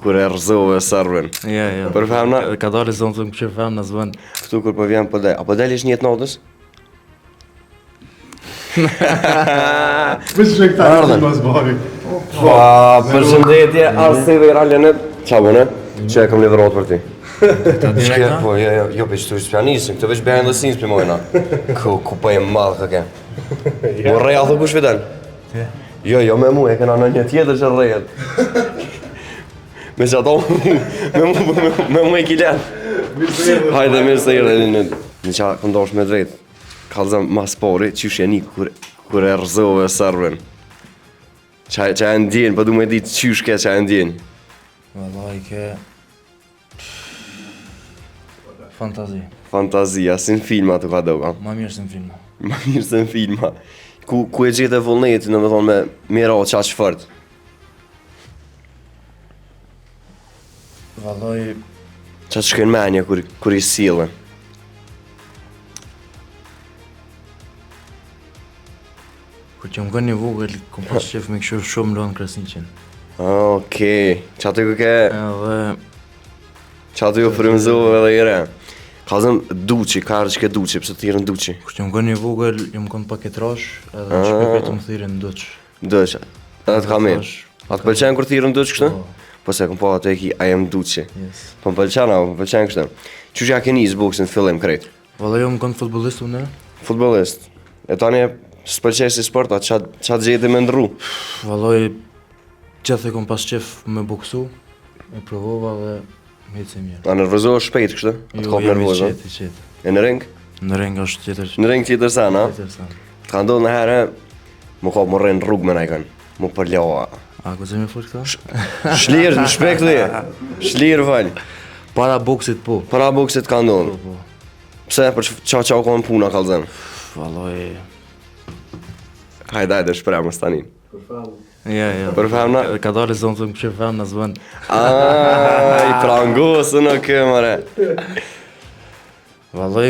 kur e rrëzove servin. Ja. Për femna? Ka dalë zonë të më që femna zvën. Këtu kur po vjen po del. Apo delish një jetë natës? Më shë këta në bazbari. Përshëndetje, Arsi dhe Iralianet. Qa bëne? Që e kam liverat për ti. Po, jo për që të vishë pianisën, këtë vishë behind the scenes për mojna. Ku po e madhë këke. Më reja thë kush Fidel? Jo me mu, e këna në një tjetër që rejet. Me që ato, me mu e kilen. Hajde, mirë se Iralianet. Në qa këndosh me drejt, kalëzëm mas pari, qysh e një kur e rrëzove servin. Qa e ndjenë, pa du me ditë qysh ke qa e ndjenë. Vallaj ke... Fantazia, si në filma të ka doka. Ma mirë se në filma. Ma mirë se në filma. Ku e gjithë e vullnetin, në me thonë me mira o qaq fërt. Vallaj... Qaq shkën menja kur i sile. Kur që më gënë një vogël, kom pas qef me këshur shumë lonë Krasniqin. Okej, qa të ku ke... Edhe... Qa të ju frimzove edhe i re. Ka zëm duqi, ka arë që ke duqi, pëse të thirën duqi? Kur që më gënë një vogël, ju më konë pak e trash, edhe shpepet të më thirën duq. Duq, edhe të ka mirë. A të pëlqenë kur thirën duq kështë? Po se kom po ato e ki, I am duqi. Po më pëlqenë, më pëlqenë kështë. Që që ja ke njës boksin fillim krejt? Vallaj jo më konë futbolist unë. Futbolist. E tani s'pëlqej si sport, a qa gjeti me ndru? Vallaj, gjithë e kom pas qef me boksu, e provova dhe me hitë se mirë. A nervozohë shpejt kështë? A të kop nervozë? I qetë. E në ring? Në ring është tjetër që... Në ring tjetër sen, a? Tjetër sen. Të ka ndonë në herë, më kop më rrinë rrugë me najkën. Më përljoha. A, ku zemi fort këta? Shlirë, në shpekt dhe. Shlirë valj. Para boksit po. Para boksit ka ndonë. Po. Pse, për qa konë puna kalëzën? Vallaj... Hajde, shprem më stanin. Ja. Për femna? Ka dalë zonë të më që femna zvën. I prangosë në këmëre. Vallaj,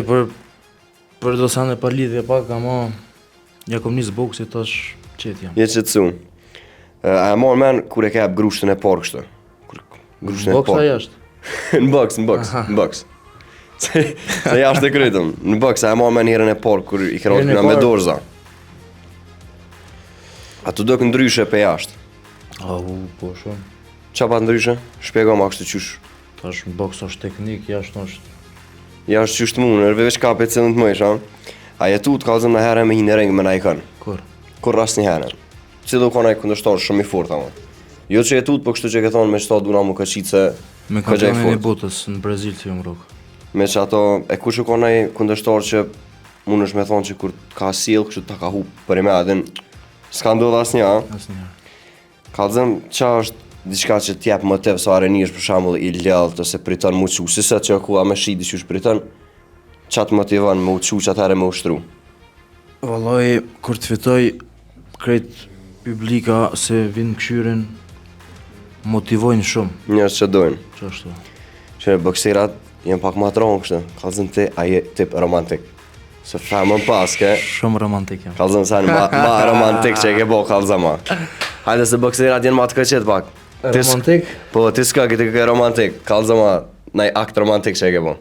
për do sanë e pa lidhje pak, ama... Ja kom njës boksit tash qetë jam. Je qëtësu. A e morë men, kur e kep grushtën e parë kështë? Boksa jashtë? Në boks. Se jashtë e krytëm. Në boks, a e morë men herën e parë, kur i kërë pina me dorza. A të do këndryshe për jashtë? Po shumë. Qa pa ndryshe? Shpjego ma kështë qysh. Tash në boks është teknik, jashtë është... Jashtë qysh të mundë, nërve veç ka për cilën të mëjsh, a? A jetu të kalëzëm në herë me hinë ringë me na i kënë? Kur? Kur rast një herë. Cilë ka na i këndështarë shumë i fort, ama. Jo që jetu të po kështu që ke thonë me qëta duna mu ka qitë se... Me kampionin e botës në Brazil të jom rogë. Me që ato, e kush ka na i këndështarë që mund është me thonë që kur ka silë, kështu ta ka hupë për i medin, s'ka ndodhë asë një, a? Asë një. Kalëzëm, qa është diçka që t'jep motiv sa areni është për shambull i ljellët ose priton mu qu, si se që ku a me shidi që është priton, qa të motivon me u qu që atëhere me ushtru? Vallaj, kur të fitoj, krejt publika se vinë këshyrin, motivojnë shumë. Njërës që dojnë. Që ashtu? Që bokserat jenë pak ma tronë kështë, kalëzëm ti a je tip romantik. Se femën paske, Shumë romantik jam. kalëzëm sen ma romantik që e ke bo kalëzëm ma. Hajde se bokserat jenë ma të këqet pak. Romantik? Po, ti s'ka këtë ke romantik, kalëzëm ma naj akt romantik që e ke bo.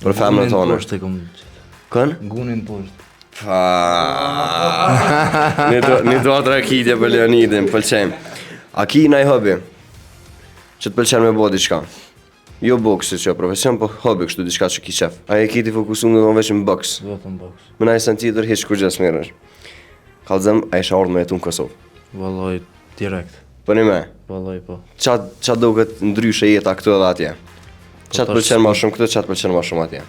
Për femën tonë. Gunin poshtë e kom... Kënë? Gunin poshtë. Një do atë rakitje për Leonidin, pëlqejmë. A ki naj hobi? Që të pëlqenë me bo diçka? Jo boksi që profesion, po hobi kështu diçka që ki qef. A e ki ti fokusu në tonë veç në boks? Vetëm boks. Më na i sen tjetër hiç kur gjes mirë është. Kalëzëm, a isha ardhë me jetu në Kosovë. Vallaj, direkt. Po një me? Vallaj, po. Qa do këtë ndryshe jeta këtu edhe atje? Qa të pëlqenë ma shumë këtu, qa të pëlqenë ma shumë atje?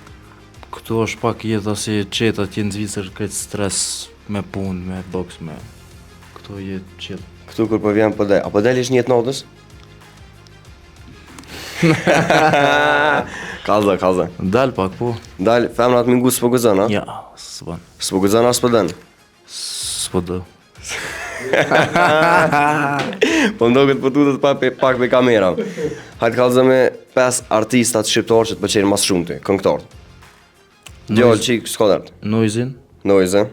Këtu është pak jeta si qetë atje në Zvicër, këtë stres me punë, me boks, me... Këtu jetë qetë. Këtu kur po vjen po del. Apo del ish një jetë natës? Kalza. Dal pak, po. Dal, femnat mingu s'po gëzën, a? Ja, s'ban. S'po gëzën, a s'po dën? S'po do. Po ndo këtë pëtutët pak me kamera. Hajtë kalza me 5 artistat shqiptarë që të pëqenë mas shumë ti, këngëtarët. Djallë qikë, s'kodart. Noizin, Noize,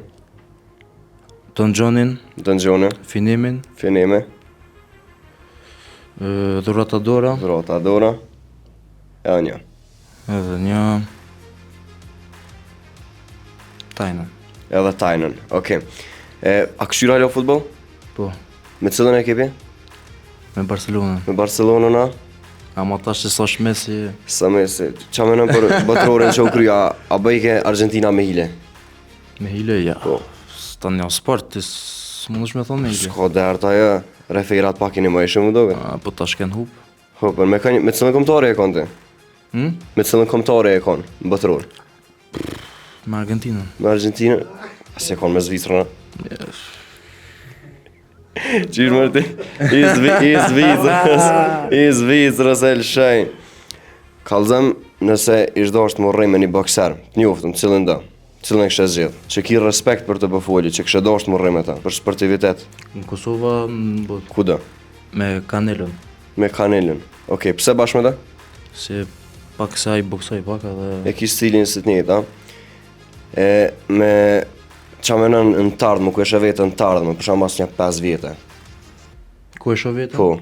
Don Johnin, Dëngjone, Finimin, Finime. Dhuratadora, Rotadora. Edhe një. edhe një... Tajnën. Edhe Tajnën, okej. A këshyra lo futbol? Po, Me cilën ekipi? me Barcelonën. Me Barcelonën, a? Ama tash që s'osh Messi, Sa Messi. Qa menon për botërorin që u krya, a bëjke Argentina me hile? me hile, ja. Po. Sta një sport, ti s'mundesh me thonë me hile. Shko derta jo, referat pak i një më ishë më doke. Po tash ken hup. Hopër, me cilën komtare e konë ti? Me cilën komtare e konë, në botëror? Me Argentinën. Me Argentinën? As e konë me Zvicrën, a? Qysh mërë ti? I Zvicrës e lëshaj. Kalzëm, nëse ishtë do është më rrej me një bokser, njoftëm, cilën do, cilën e kështë zhjith, që ki respekt për të pëfolli, që kështë do është më rrej me ta, për sportivitet. Në Kosova, në bot, Ku do? me Canelën. Me Canelën. Okej, pse bashkë me ta? Se pak sa i boksoj pak edhe... E ki stilin së të njëjtë, a? Me qa menon në tardhme, ku eshe vetë në tardhme, për shama mas një 5 vjetë. Ku e shoh vetën? Po,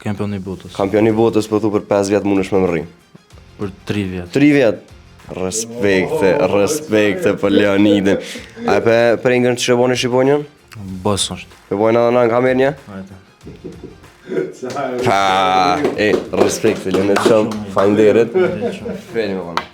Kampion i botës. kampioni botës për thu për 5 vjetë mundesh me më rri. Për 3 vjetë. 3 vjetë. Respekte për Leonidin. A e për ingën që shëboni Shqiponjën? Bos është. Për bojnë edhe në kamerë një? Ajte. Respekte, Leonid shumë, fajnderit. Feni me bojnë.